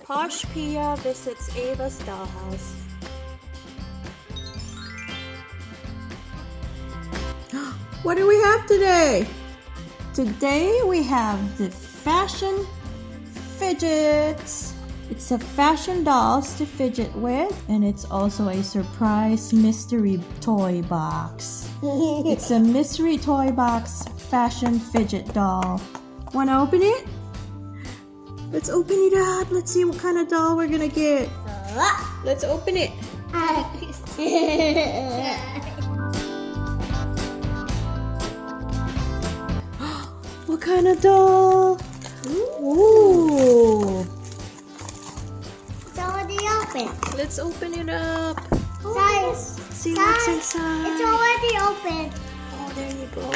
Posh Pia visits Ava's dollhouse. What do we have today? Today we have the fashion fidgets. It's a fashion dolls to fidget with, and it's also a surprise mystery toy box. It's a mystery toy box fashion fidget doll. Wanna open it? Let's open it up. Let's see what kind of doll we're gonna get. Let's open it. What kind of doll? Ooh. It's already open. Let's open it up. Guys, See what's inside. it's already open. Oh, there you go.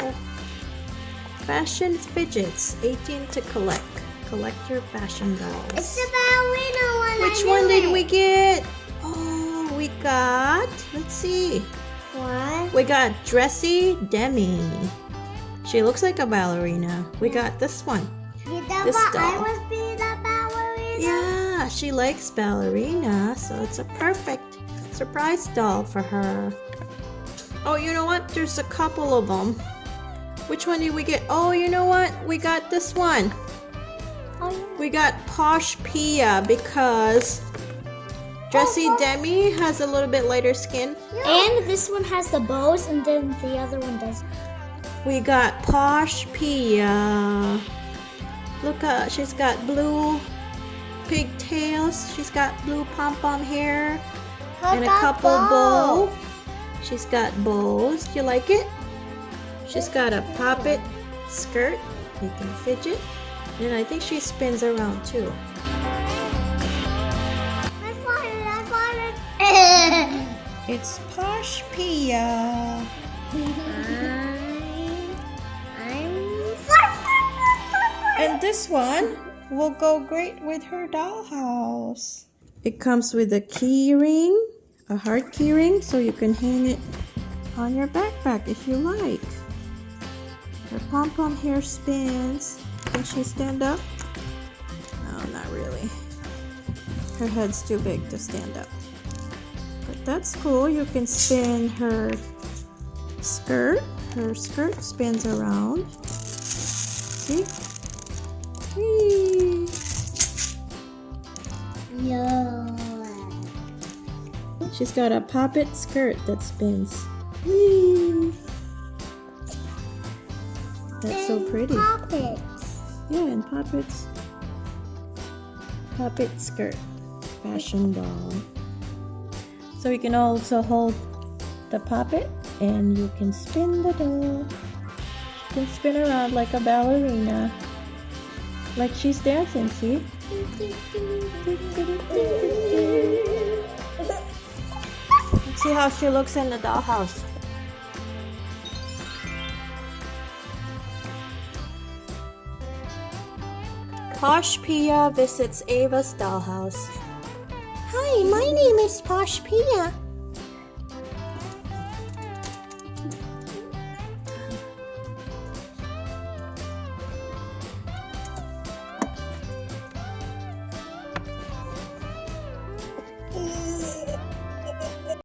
Fashion fidgets, 18 to collect. Collect your fashion dolls. It's the ballerina one. Which one did we get? Oh, we got, let's see. What? We got Dressy Demi. She looks like a ballerina. We got this one. This I doll. was being a ballerina. Yeah, she likes ballerina, so it's a perfect surprise doll for her. Oh, you know what? There's a couple of them. Which one did we get? Oh, you know what? We got this one. Oh, yeah. We got Posh Pia because Dressy Demi has a little bit lighter skin. And this one has the bows, and then the other one does. We got Posh Pia. Look, she's got blue pigtails. She's got blue pom-pom hair and a couple bows. She's got bows. Do you like it? She's got a poppet skirt. You can fidget. And I think she spins around too. I bought it. It's Posh Pia. And this one will go great with her dollhouse. It comes with a key ring, a heart key ring, so you can hang it on your backpack if you like. Her pom-pom hair spins. Can she stand up? No, not really. Her head's too big to stand up. But that's cool. You can spin her skirt. Her skirt spins around. See? Whee! Yeah. She's got a poppet skirt that spins. Whee! That's so pretty. Poppets. Yeah, and poppets. Poppet skirt. Fashion doll. So you can also hold the poppet and you can spin the doll. She can spin around like a ballerina. Like she's dancing, see? Let's see how she looks in the dollhouse. Posh Pia visits Ava's dollhouse. Hi, my name is Posh Pia.